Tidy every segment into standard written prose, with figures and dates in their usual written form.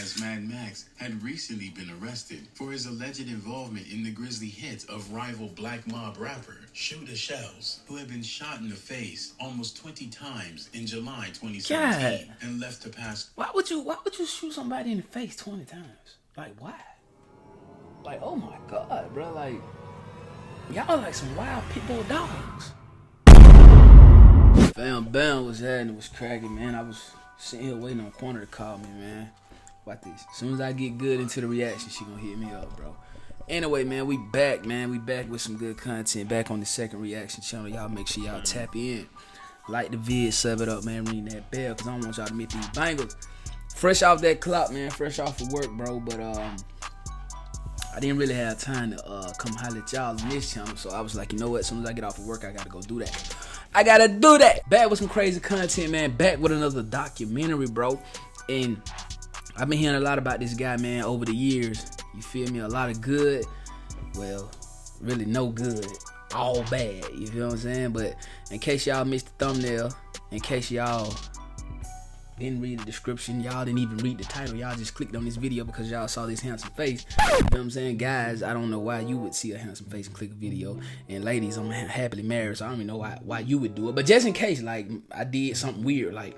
as Mad Maxx had recently been arrested for his alleged involvement in the grisly hit of rival Black Mob rapper HERBOs, who had been shot in the face almost 20 times in July 2017 and left to pass. Why would you shoot somebody in the face 20 times? Like, why? Like, oh my God, bro. Like, y'all like some wild pit bull dogs. Bam was at and it was cracking, man. I was sitting here waiting on Corner to call me, man. Watch this. As soon as I get good into the reaction, she gonna hit me up, bro. Anyway, man, we back, man. We back with some good content. Back on the second reaction channel. Y'all make sure y'all tap in. Like the vid, sub it up, man. Ring that bell, because I don't want y'all to miss these bangles. Fresh off that clock, man. Fresh off of work, bro. But I didn't really have time to come holler at y'all on this channel. So I was like, you know what? As soon as I get off of work, I gotta go do that. I gotta do that. Back with some crazy content, man. Back with another documentary, bro. And I've been hearing a lot about this guy, man, over the years. You feel me? A lot of good. Well, really no good. All bad. You feel what I'm saying? But in case y'all missed the thumbnail, in case y'all didn't read the description, y'all didn't even read the title, y'all just clicked on this video because y'all saw this handsome face. You know what I'm saying? Guys, I don't know why you would see a handsome face and click a video. And ladies, I'm happily married, so I don't even know why you would do it. But just in case, like, I did something weird, like,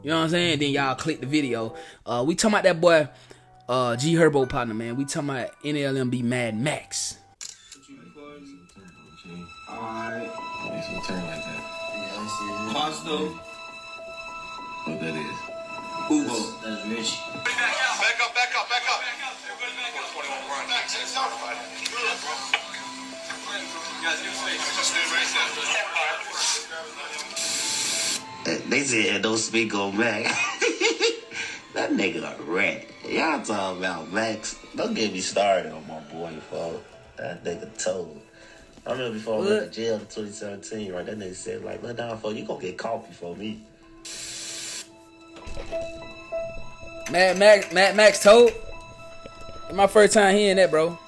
you know what I'm saying? Then y'all click the video. We talking about that boy, G Herbo partner, man. We talking about Nlmb Mad Maxx. Alright. Make some turn like that. Yeah, I see it. Costo. What that is? Hugo. That's Rich. Back up. Everybody back up. 21 run. It's outside. Guys, give space. They said don't speak on Max. That nigga a rat. Y'all talking about Max. Don't get me started on my boy, folks. That nigga told. I remember before I went to jail in 2017, right? That nigga said, like, look down, for you gonna get coffee for me. Mad Maxx told. My first time hearing that, bro. One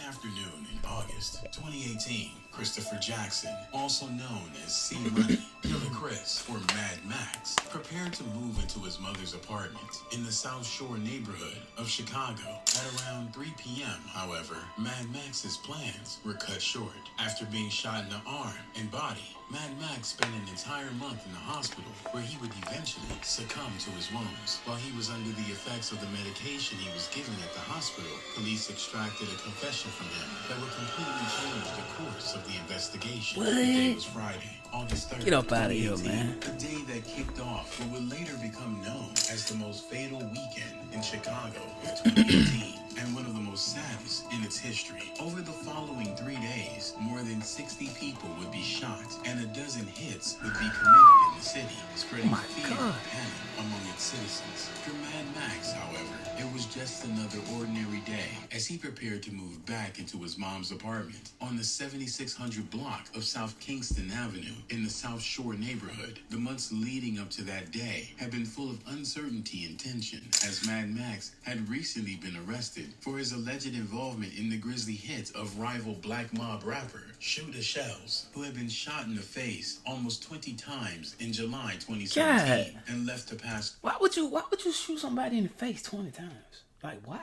afternoon in August 2018, Christopher Jackson, also known as C Money, Killer Chris, or Mad Maxx, prepared to move into his mother's apartment in the South Shore neighborhood of Chicago. At around 3 p.m., however, Mad Maxx's plans were cut short. After being shot in the arm and body, Mad Maxx spent an entire month in the hospital where he would eventually succumb to his wounds. While he was under the effects of the medication he was given at the hospital, police extracted a confession from him that would completely change the course of the investigation. What? The day was Friday, August 3rd. Get up out of here, man. The day that kicked off what would later become known as the most fatal weekend in Chicago of 2018. And one of the most saddest in its history. Over the following 3 days, more than 60 people would be shot, and a dozen hits would be committed in the city, spreading fear and panic among its citizens. For Mad Maxx, however, it was just another ordinary day as he prepared to move back into his mom's apartment on the 7600 block of South Kingston Avenue in the South Shore neighborhood. The months leading up to that day had been full of uncertainty and tension, as Mad Maxx had recently been arrested for his alleged involvement in the grisly hit of rival Black Mob rapper HERBO'S, who had been shot in the face almost 20 times in July 2017 and left to pass. Why would you shoot somebody in the face 20 times? Like, why?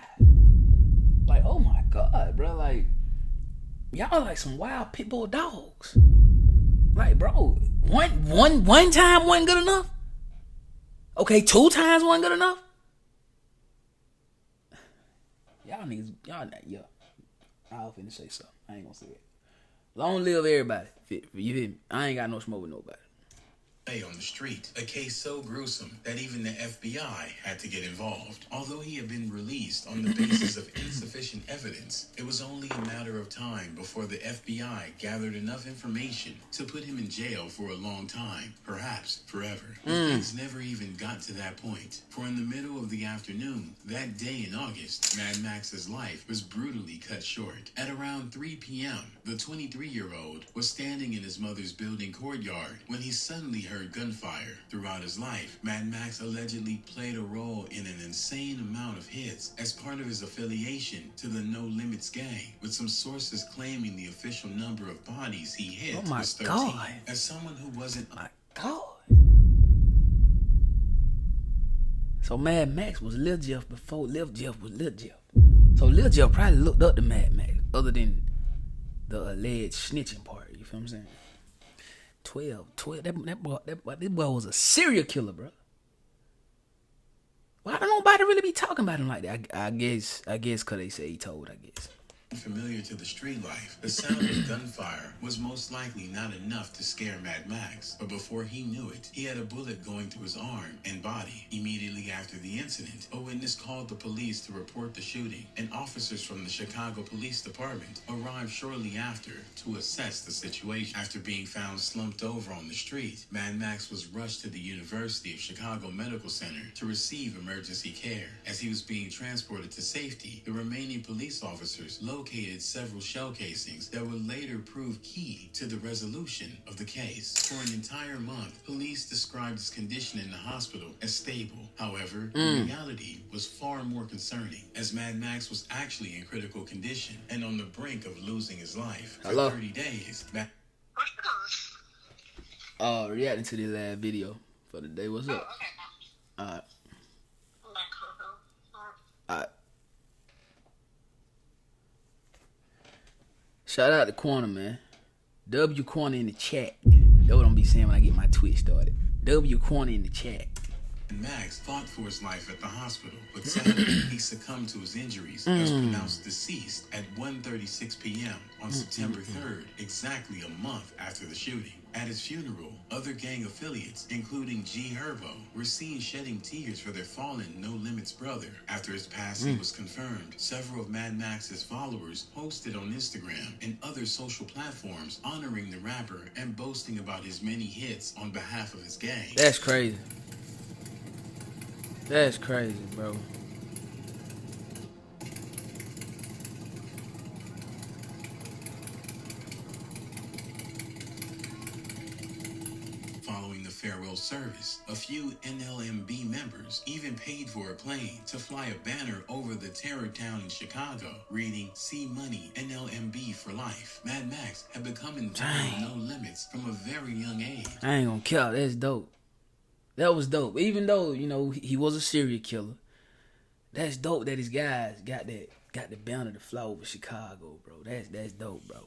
Like, oh my God, bro. Like, y'all like some wild pit bull dogs. Like, bro, one time wasn't good enough? Okay, 2 times wasn't good enough? Y'all niggas, yeah. I was finna say something. I ain't gonna say it. Long live everybody. You hear me? I ain't got no smoke with nobody. On the street, a case so gruesome that even the FBI had to get involved. Although he had been released on the basis of insufficient evidence, it was only a matter of time before the FBI gathered enough information to put him in jail for a long time, perhaps forever. Things never even got to that point, for in the middle of the afternoon, that day in August, Mad Maxx's life was brutally cut short. At around 3 p.m., the 23-year-old was standing in his mother's building courtyard when he suddenly heard gunfire. Throughout his life, Mad Maxx allegedly played a role in an insane amount of hits as part of his affiliation to the No Limits gang, with some sources claiming the official number of bodies he hit was 13. God. As someone who wasn't... My God. So Mad Max was Lil Jeff before Lil Jeff was Lil Jeff. So Lil Jeff probably looked up to Mad Max, other than the alleged snitching part. You feel what I'm saying? 12. This boy was a serial killer, bro. Why don't nobody really be talking about him like that? I guess because they say he told, I guess. Familiar to the street life, the sound of gunfire was most likely not enough to scare Mad Max, but before he knew it, he had a bullet going through his arm and body. Immediately after the incident, a witness called the police to report the shooting, and officers from the Chicago Police Department arrived shortly after to assess the situation. After being found slumped over on the street, Mad Max was rushed to the University of Chicago Medical Center to receive emergency care. As he was being transported to safety, the remaining police officers located several shell casings that would later prove key to the resolution of the case. For an entire month, police described his condition in the hospital as stable. However, the reality was far more concerning, as Mad Max was actually in critical condition and on the brink of losing his life. For 30 days, reacting to this last video for the day. What's up? Alright. Alright. Shout out to Corner, man. W Corner in the chat. That's what I'm be saying when I get my Twitch started. W Corner in the chat. Max fought for his life at the hospital, but sadly, he succumbed to his injuries and was pronounced deceased at 1:36 p.m. on September 3rd, exactly a month after the shooting. At his funeral, other gang affiliates, including G Herbo, were seen shedding tears for their fallen No Limits brother. After his passing was confirmed, several of Mad Max's followers posted on Instagram and other social platforms honoring the rapper and boasting about his many hits on behalf of his gang. That's crazy. That's crazy, bro. Following the farewell service, a few Nlmb members even paid for a plane to fly a banner over the terror town in Chicago, reading "See Money, Nlmb for life." Mad Max had become involved with No Limits from a very young age. I ain't gonna count. That's dope. That was dope. Even though, you know, he was a serial killer, that's dope that his guys got the banner to fly over Chicago, bro. That's dope, bro.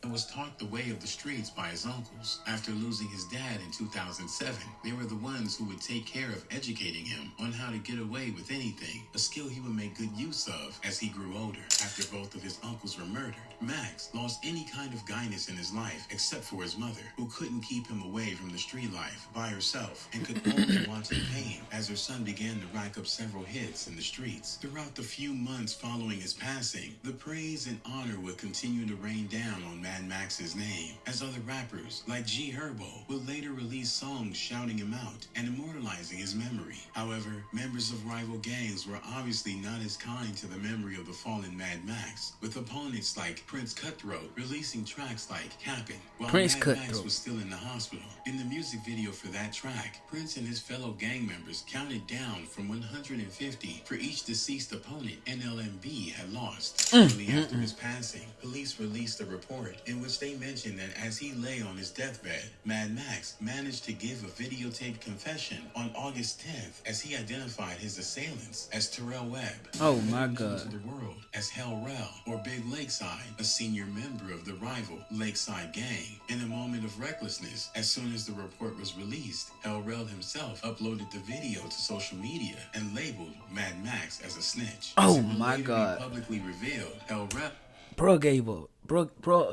And was taught the way of the streets by his uncles. After losing his dad in 2007, they were the ones who would take care of educating him on how to get away with anything, a skill he would make good use of as he grew older. After both of his uncles were murdered, Max lost any kind of guidance in his life except for his mother, who couldn't keep him away from the street life by herself and could only watch in pain as her son began to rack up several hits in the streets. Throughout the few months following his passing, the praise and honor would continue to rain down on Mad Max's name, as other rappers like G Herbo would later release songs shouting him out and immortalizing his memory. However, members of rival gangs were obviously not as kind to the memory of the fallen Mad Max, with opponents like Prince Cutthroat releasing tracks like Cappin', while Prince Mad Max Cutthroat was still in the hospital. In the music video for that track, Prince and his fellow gang members counted down from 150 for each deceased opponent Nlmb had lost. Shortly after his passing, police released a report in which they mentioned that as he lay on his deathbed, Mad Max managed to give a videotaped confession on August 10th as he identified his assailants as Terrell Webb, Oh my known God. to the world as Hell Rell or Big Lakeside, a senior member of the rival Lakeside gang. In a moment of recklessness, as soon as the report was released, Hell Rell himself uploaded the video to social media and labeled Mad Max as a snitch. Oh As it would my later be God. publicly revealed, Hell Rell Bro gave up.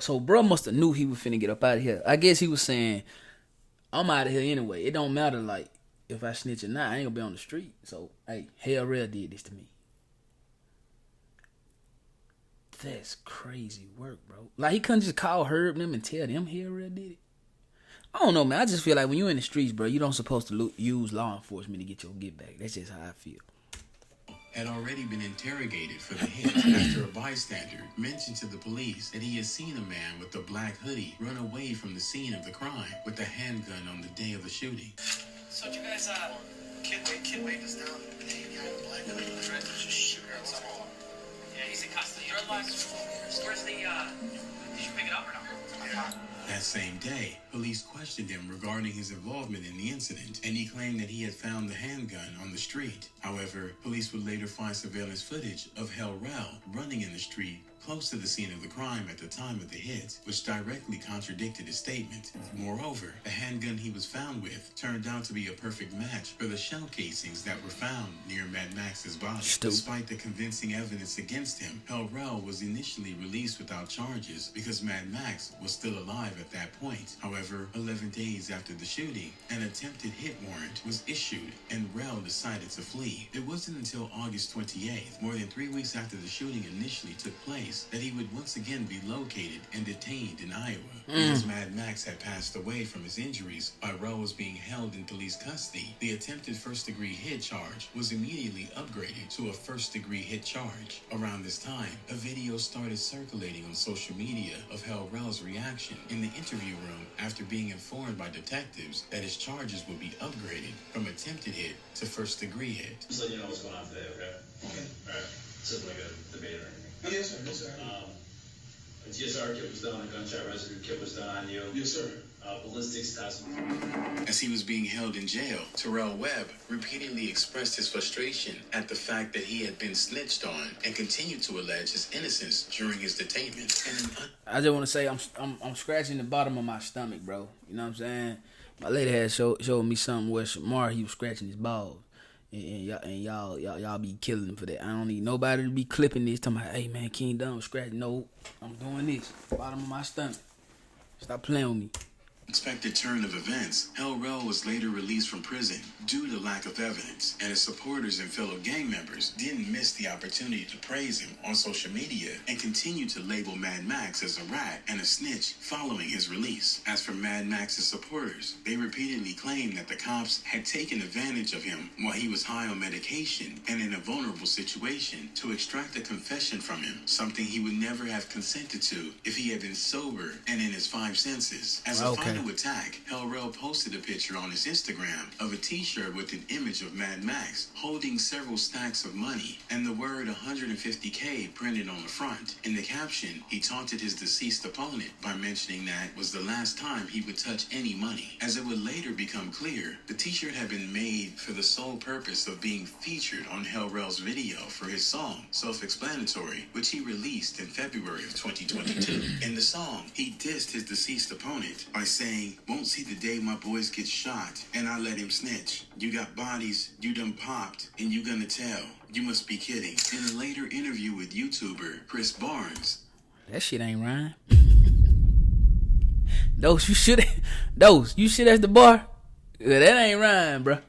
So bro must have knew he was finna get up out of here. I guess he was saying, I'm out of here anyway. It don't matter, like, if I snitch or not, I ain't gonna be on the street. So, hey, Hell Rell did this to me. That's crazy work, bro. Like, he couldn't just call Herb them and tell them Hell Rell did it. I don't know, man. I just feel like when you're in the streets, bro, you don't supposed to use law enforcement to get your get back. That's just how I feel. had already been interrogated for the hit after a bystander mentioned to the police that he had seen a man with a black hoodie run away from the scene of the crime with a handgun on the day of the shooting. So you guys, Kid Wade is down. The guy in the black hoodie was ready to just shoot her outside. Yeah, he's in custody. Where's the, did you pick it up or no? Yeah. That same day, Police questioned him regarding his involvement in the incident, and he claimed that he had found the handgun on the street. However, police would later find surveillance footage of Hell-Rel running in the street close to the scene of the crime at the time of the hit, which directly contradicted his statement. Moreover, the handgun he was found with turned out to be a perfect match for the shell casings that were found near Mad Max's body. Despite the convincing evidence against him, Hell-Rel was initially released without charges because Mad Max was still alive at that point. However, 11 days after the shooting, an attempted hit warrant was issued and Rel decided to flee. It wasn't until August 28th, more than 3 weeks after the shooting initially took place, that he would once again be located and detained in Iowa. Because Mad Max had passed away from his injuries while Rel was being held in police custody, the attempted first-degree hit charge was immediately upgraded to a first-degree hit charge. Around this time, a video started circulating on social media of Hell-Rel's reaction in the interview room after being informed by detectives that his charges would be upgraded from attempted hit to first-degree hit. Just let you know what's going on today, okay? Okay. Alright. This isn't like a debate or anything. Yes, sir. Yes, sir. A GSR kit was done, a gunshot residue kit was done on you. Yes, sir. Ballistics test. As he was being held in jail, Terrell Webb repeatedly expressed his frustration at the fact that he had been snitched on and continued to allege his innocence during his detainment. I just want to say I'm scratching the bottom of my stomach, bro. You know what I'm saying? My lady had showed me something where Shamar, he was scratching his balls. And y'all be killing him for that. I don't need nobody to be clipping this, talking about, hey man, King Dunn scratch. No, I'm doing this. Bottom of my stomach. Stop playing with me. Unexpected turn of events, Hell-Rel was later released from prison due to lack of evidence, and his supporters and fellow gang members didn't miss the opportunity to praise him on social media and continue to label Mad Max as a rat and a snitch following his release. As for Mad Max's supporters, they repeatedly claimed that the cops had taken advantage of him while he was high on medication and in a vulnerable situation to extract a confession from him, something he would never have consented to if he had been sober and in his five senses. As a final attack, Hell-Rel posted a picture on his Instagram of a t-shirt with an image of Mad Max holding several stacks of money and the word 150K printed on the front. In the caption, he taunted his deceased opponent by mentioning that was the last time he would touch any money. As it would later become clear, the t-shirt had been made for the sole purpose of being featured on Hell-Rel's video for his song, Self-Explanatory, which he released in February of 2022. In the song, he dissed his deceased opponent by saying, won't see the day my boys get shot and I let him snitch. You got bodies, you done popped, and you gonna tell. You must be kidding. In a later interview with YouTuber Chris Barnes, that shit ain't rhyme. Those you shit at the bar. Yeah, that ain't rhyme, bruh.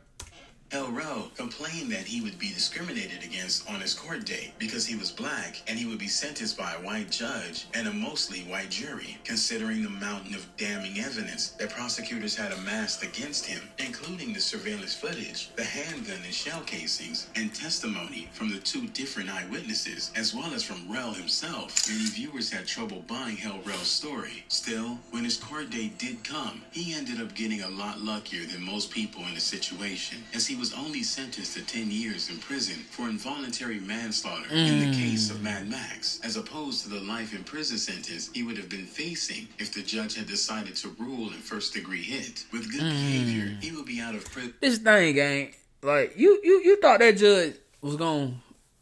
Hell-Rel complained that he would be discriminated against on his court date because he was black and he would be sentenced by a white judge and a mostly white jury, considering the mountain of damning evidence that prosecutors had amassed against him, including the surveillance footage, the handgun and shell casings, and testimony from the two different eyewitnesses, as well as from Rel himself. Many viewers had trouble buying Hell-Rel's story. Still, when his court date did come, he ended up getting a lot luckier than most people in the situation, as he was only sentenced to 10 years in prison for involuntary manslaughter in the case of Mad Max, as opposed to the life in prison sentence he would have been facing if the judge had decided to rule in first-degree hit. With good behavior, he would be out of prison. This thing, gang, like, you thought that judge was gonna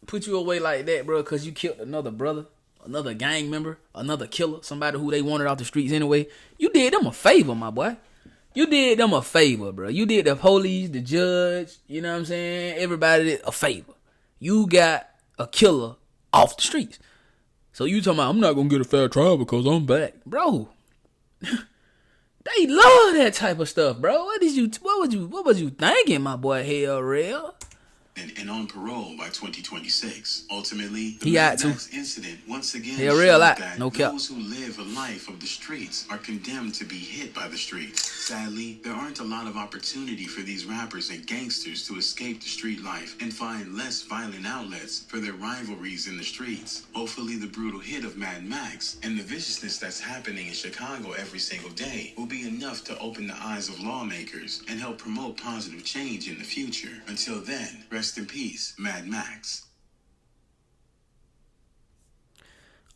put you away like that, bro, because you killed another brother, another gang member, another killer, somebody who they wanted off the streets anyway. You did them a favor, my boy. You did them a favor, bro. You did the police, the judge, you know what I'm saying? Everybody did a favor. You got a killer off the streets. So you talking about, I'm not going to get a fair trial because I'm back. Bro, they love that type of stuff, bro. What was you thinking, my boy Hell-Rel? And on parole by 2026. Ultimately, the he Mad got Max incident once again Hell showed real that no cap. those who live a life of the streets are condemned to be hit by the streets. Sadly, there aren't a lot of opportunity for these rappers and gangsters to escape the street life and find less violent outlets for their rivalries in the streets. Hopefully, the brutal hit of Mad Max and the viciousness that's happening in Chicago every single day will be enough to open the eyes of lawmakers and help promote positive change in the future. Until then, rest in peace, Mad Max.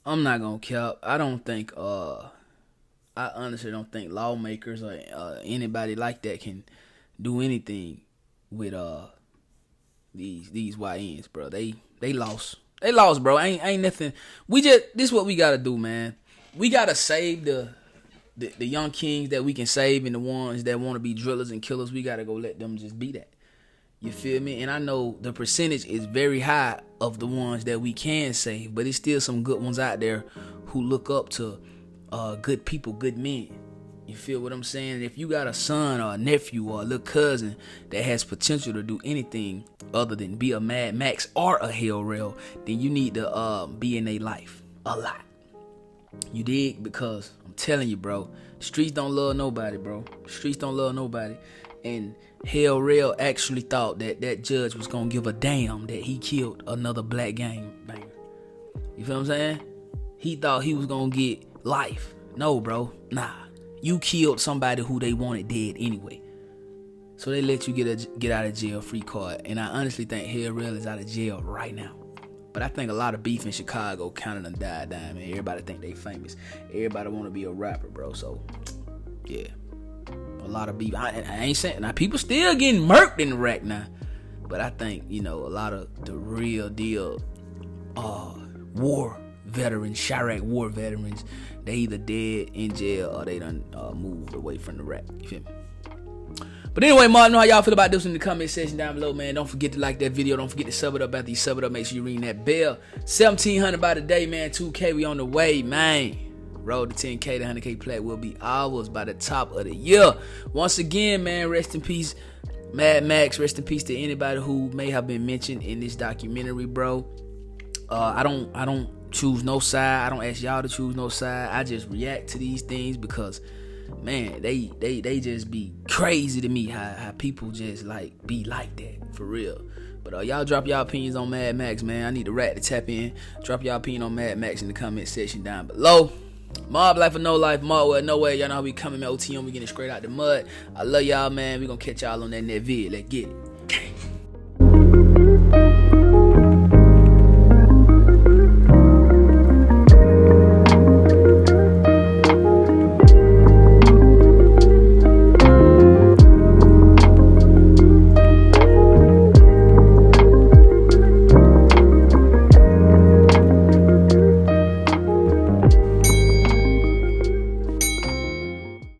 I'm not gonna cap. I don't think I honestly don't think lawmakers or anybody like that can do anything with these YNs, bro. They lost. They lost, bro. Ain't nothing. This is what we gotta do, man. We gotta save the young kings that we can save, and the ones that want to be drillers and killers, we gotta go let them just be that. You feel me? And I know the percentage is very high of the ones that we can save, but it's still some good ones out there who look up to good people, good men. You feel what I'm saying? If you got a son or a nephew or a little cousin that has potential to do anything other than be a Mad Maxx or a Hell Rail, then you need to be in their life a lot. You dig? Because I'm telling you, bro, streets don't love nobody, bro. Streets don't love nobody. And Hell Rail actually thought that judge was gonna give a damn that he killed another black gang banger. You feel what I'm saying? He thought he was gonna get life. No, bro. Nah. You killed somebody who they wanted dead anyway. So they let you get out of jail free card. And I honestly think Hell Rail is out of jail right now. But I think a lot of beef in Chicago kind of done died down, man. Everybody think they famous. Everybody want to be a rapper, bro. So, yeah. A lot of beef. I ain't saying... Now, people still getting murked in the rack now. But I think, a lot of the real deal war veterans, Chirac war veterans, they either dead in jail or they done moved away from the rack. You feel me? But anyway, know how y'all feel about this in the comment section down below, man. Don't forget to like that video. Don't forget to sub it up. After you sub it up, make sure you ring that bell. 1,700 by the day, man. 2K, we on the way, man. Road to 10K, the 100K plat will be ours by the top of the year. Once again, man, rest in peace, Mad Maxx. Rest in peace to anybody who may have been mentioned in this documentary, bro. I don't choose no side. I don't ask y'all to choose no side. I just react to these things because, man, they just be crazy to me how people just be like that for real. But y'all drop y'all opinions on Mad Maxx, man. I need the rat to tap in. Drop y'all opinion on Mad Maxx in the comment section down below. Mob life or no life, mob well, no way. Y'all know how we coming, man. OTM, we getting straight out the mud. I love y'all, man. We gonna catch y'all on that net vid. Let's get it.